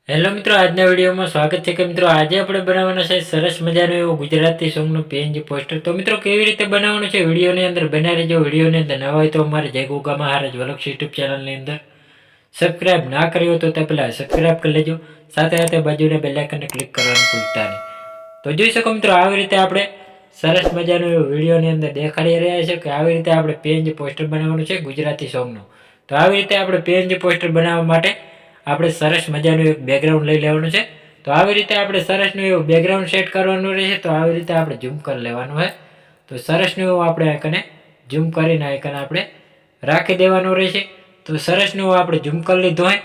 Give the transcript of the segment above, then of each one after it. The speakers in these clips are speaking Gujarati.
હેલો મિત્રો, આજના વિડીયોમાં સ્વાગત છે કે મિત્રો આજે આપણે બનાવવાનો છે સરસ મજાનો એવો ગુજરાતી સોંગનું પીએનજી પોસ્ટર। તો મિત્રો કેવી રીતે બનાવવાનું છે વિડીયોની અંદર બનાવી લેજો। વિડીયોની અંદર નવા હોય તો અમારે જય ગોગા મહારાજ વલક્ષ યુટ્યુબ ચેનલની અંદર સબસ્ક્રાઇબ ના કર્યો તો તે પહેલાં સબસ્ક્રાઇબ કરી લેજો, સાથે સાથે બાજુના બેલ આઇકનને ક્લિક કરવાનું ભૂલતા નહીં। તો જોઈ શકો મિત્રો આવી રીતે આપણે સરસ મજાનો એવો વિડીયોની અંદર દેખાડી રહ્યા છે કે આવી રીતે આપણે પીએનજી પોસ્ટર બનાવવાનું છે ગુજરાતી સોંગનું। તો આવી રીતે આપણે પીએનજી પોસ્ટર બનાવવા માટે આપણે સરસ મજાનું એક બેકગ્રાઉન્ડ લઈ લેવાનું છે। તો આવી રીતે આપણે સરસનું એવું બેકગ્રાઉન્ડ સેટ કરવાનું રહેશે। તો આવી રીતે આપણે ઝૂમ કરી લેવાનું હોય તો સરસનું એવું આપણે આઈકને ઝૂમ કરીને આઈકન આપણે રાખી દેવાનું રહેશે। તો સરસનું એવું આપણે ઝૂમ કરી લીધું હોય।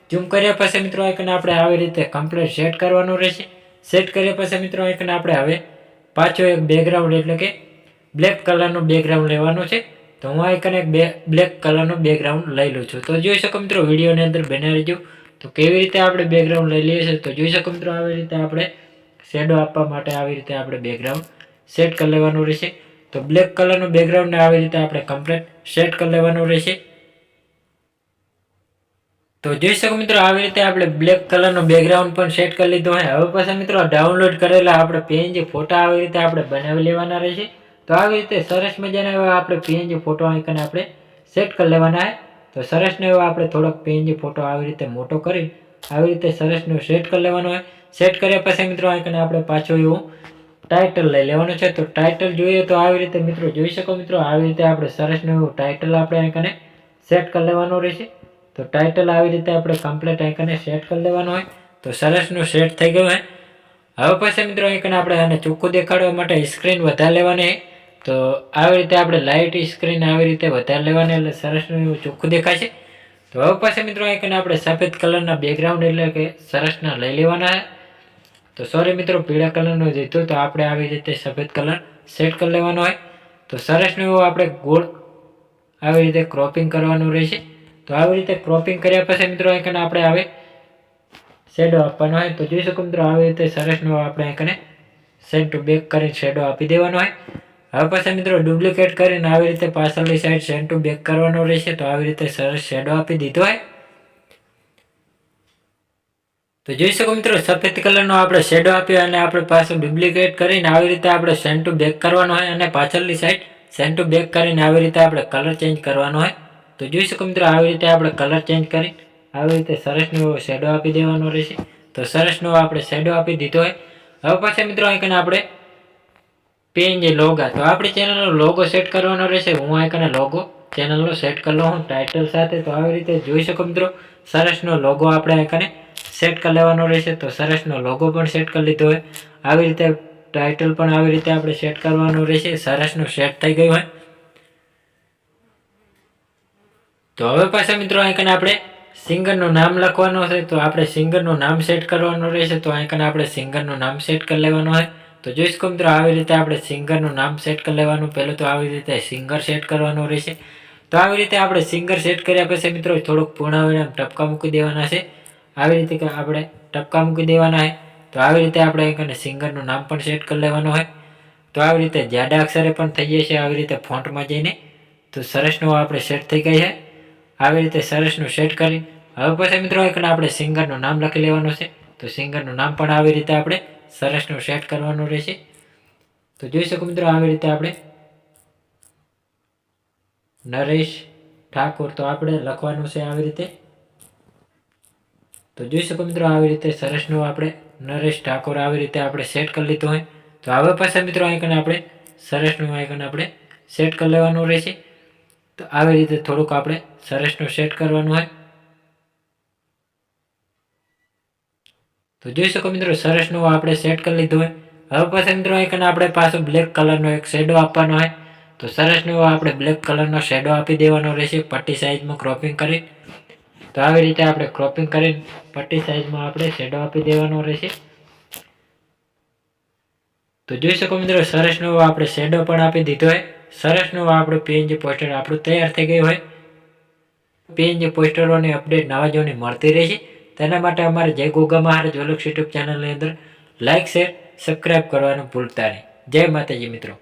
ઝૂમ કર્યા પછી મિત્રો આઈકન આપણે આવી રીતે કમ્પ્લીટ સેટ કરવાનું રહેશે। સેટ કર્યા પછી મિત્રો આઈકન આપણે હવે પાછો એક બેકગ્રાઉન્ડ એટલે કે બ્લેક કલરનું બેકગ્રાઉન્ડ લેવાનું છે। તો હું આઈકન એક બ્લેક કલરનું બેકગ્રાઉન્ડ લઈ લઉં છું। તો જોઈ શકો મિત્રો વિડીયોની અંદર બને રહેજો તો કેવી રીતે આપણે બેકગ્રાઉન્ડ લઈ લઈએ છીએ। તો જોઈ શકો મિત્રો આવી રીતે આપણે શેડો આપવા માટે આવી રીતે આપણે બેકગ્રાઉન્ડ સેટ કરી લેવાનું રહેશે। તો બ્લેક કલરનું બેકગ્રાઉન્ડને આવી રીતે આપણે કમ્પ્લીટ સેટ કરી લેવાનું રહેશે। તો જોઈ શકો મિત્રો આવી રીતે આપણે બ્લેક કલરનું બેકગ્રાઉન્ડ પણ સેટ કરી લીધું હોય। હવે પછી મિત્રો ડાઉનલોડ કરેલા આપણે પીએનજી ફોટા આવી રીતે આપણે બનાવી લેવાના રહેશે। તો આવી રીતે સરસ મજાના એવા આપણે પીએનજી ફોટો આઈકન આપણે સેટ કરી લેવાના છે। તો સરસનો એવો આપણે થોડોક પીએનજી ફોટો આવી રીતે મોટો કરી આવી રીતે સરસનું સેટ કરી લેવાનો હોય। સેટ કર્યા પછી મિત્રો આઈકન આપણે પાછો એવું ટાઇટલ લઈ લેવાનું છે। તો ટાઇટલ જોઈએ તો આવી રીતે મિત્રો જોઈ શકો મિત્રો આવી રીતે આપણે સરસનું એવું ટાઇટલ આપણે આઈકને સેટ કરી લેવાનું રહેશે। તો ટાઇટલ આવી રીતે આપણે કમ્પ્લીટ આઈકને સેટ કરી લેવાનું હોય। તો સરસનું સેટ થઈ ગયું હોય। હવે પછી મિત્રો આઈકન આપણે આને ચોખ્ખું દેખાડવા માટે સ્ક્રીન વધારે લેવાની છે। તો આવી રીતે આપણે લાઇટ સ્ક્રીન આવી રીતે વધારે લેવાની એટલે સરસનું એવું ચોખ્ખું દેખાશે। તો હવે પછી મિત્રો આઈકન આપણે સફેદ કલરના બેકગ્રાઉન્ડ એટલે કે સરસના લઈ લેવાના છે। તો સોરી મિત્રો પીળા કલરનું દીધું તો આપણે આવી રીતે સફેદ કલર સેટ કરી લેવાનો હોય। તો સરસનું એવું આપણે ગોળ આવી રીતે ક્રોપિંગ કરવાનું રહેશે। તો આવી રીતે ક્રોપિંગ કર્યા પછી મિત્રો આઈકન આપણે આવે શેડો આપવાનો હોય। તો જોઈ શકો મિત્રો આવી રીતે સરસનું આપણે આઈકને સેન્ટ ટુ બેક કરીને શેડો આપી દેવાનો હોય। હવે પછી મિત્રો ડુપ્લિકેટ કરીને આવી રીતે પાછળની સાઈડ સેન્ટ ટુ બેક કરવાનો રહેશે। તો આવી રીતે સરસ શેડો આપી દીધો હોય। તો જોઈ શકો મિત્રો સફેદ કલરનો આપણે શેડો આપ્યો અને આપણે પાછું ડુપ્લિકેટ કરીને આવી રીતે આપણે સેન્ટ ટુ બેક કરવાનો હોય અને પાછળની સાઈડ સેન્ટ ટુ બેક કરીને આવી રીતે આપણે કલર ચેન્જ કરવાનો હોય। તો જોઈ શકો મિત્રો આવી રીતે આપણે કલર ચેન્જ કરી આવી રીતે સરસનો શેડો આપી દેવાનો રહેશે। તો સરસનો આપણે શેડો આપી દીધો હોય। હવે પછી મિત્રો આઈકન આપણે પીએનજી લોગો તો આપણી ચેનલનો લોગો સેટ કરવાનો રહેશે। હું આઈકન લોગો ચેનલનો સેટ કરી લઉં હું ટાઇટલ સાથે। તો આવી રીતે જોઈ શકો મિત્રો સરસનો લોગો આપણે આઈકને સેટ કરી લેવાનો રહેશે। તો સરસનો લોગો પણ સેટ કરી લીધો હોય। આવી રીતે ટાઇટલ પણ આવી રીતે આપણે સેટ કરવાનું રહેશે। સરસનું સેટ થઈ ગયું હોય। તો હવે પાછા મિત્રો આઈકન આપણે સિંગરનું નામ લખવાનું છે। તો આપણે સિંગરનું નામ સેટ કરવાનું રહેશે। તો આઈકન આપણે સિંગરનું નામ સેટ કરી લેવાનું હોય। તો જોઈ શકો મિત્રો આવી રીતે આપણે સિંગરનું નામ સેટ કરી લેવાનું। પહેલું તો આવી રીતે સિંગર સેટ કરવાનું રહેશે। તો આવી રીતે આપણે સિંગર સેટ કર્યા પછી મિત્રો થોડુંક પૂર્ણવિરામ ટપકા મૂકી દેવાના છે। આવી રીતે આપણે ટપકા મૂકી દેવાના છે। તો આવી રીતે આપણે આઈકન સિંગરનું નામ પણ સેટ કરી લેવાનું હોય। તો આવી રીતે જાડા અક્ષરે પણ થઈ જશે આવી રીતે ફોન્ટમાં જઈને। તો સરસનું આપણે સેટ થઈ ગઈ છે। આવી રીતે સરસનું સેટ કરી હવે પછી મિત્રો આઈકન આપણે સિંગરનું નામ લખી લેવાનું છે। તો સિંગરનું નામ પણ આવી રીતે આપણે સરસનું સેટ કરવાનું રહેશે। તો જોઈ શકો મિત્રો આવી રીતે આપણે નરેશ ઠાકોર તો આપણે લખવાનું છે આવી રીતે। તો જોઈ શકો મિત્રો આવી રીતે સરસનું આપણે નરેશ ઠાકોર આવી રીતે આપણે સેટ કરી લીધું હોય। તો હવે પાછા મિત્રો આઈકન આપણે સરસનું આઈકન આપણે સેટ કરી લેવાનું રહેશે। તો આવી રીતે થોડુંક આપણે સરસનું સેટ કરવાનું હોય। તો જોઈ શકો મિત્રો સરસનું આપણે સેટ કરી લીધું હોય। હવે પછી મિત્રો આઈકન આપણે પાછું બ્લેક કલરનો એક શેડો આપવાનો હોય। તો સરસનું આપણે બ્લેક કલરનો શેડો આપી દેવાનો રહેશે પટ્ટી સાઈઝમાં ક્રોપિંગ કરી। તો આવી રીતે આપણે ક્રોપિંગ કરીને પટ્ટી સાઈઝમાં આપણે શેડો આપી દેવાનો રહેશે। તો જોઈ શકો મિત્રો સરસનો આપણે શેડો પણ આપી દીધો હોય। સરસનું આપણું પીએનજી પોસ્ટર આપણું તૈયાર થઈ ગયું હોય। પીએનજી પોસ્ટરોની અપડેટ નવા જોની મળતી રહેશે। તેના માટે અમારે જય ગોગા મહારાજ વલક્ષ યુટ્યુબ ચેનલની અંદર લાઇક શેર સબસ્ક્રાઇબ કરવાનું ભૂલતા નહીં। જય માતાજી મિત્રો।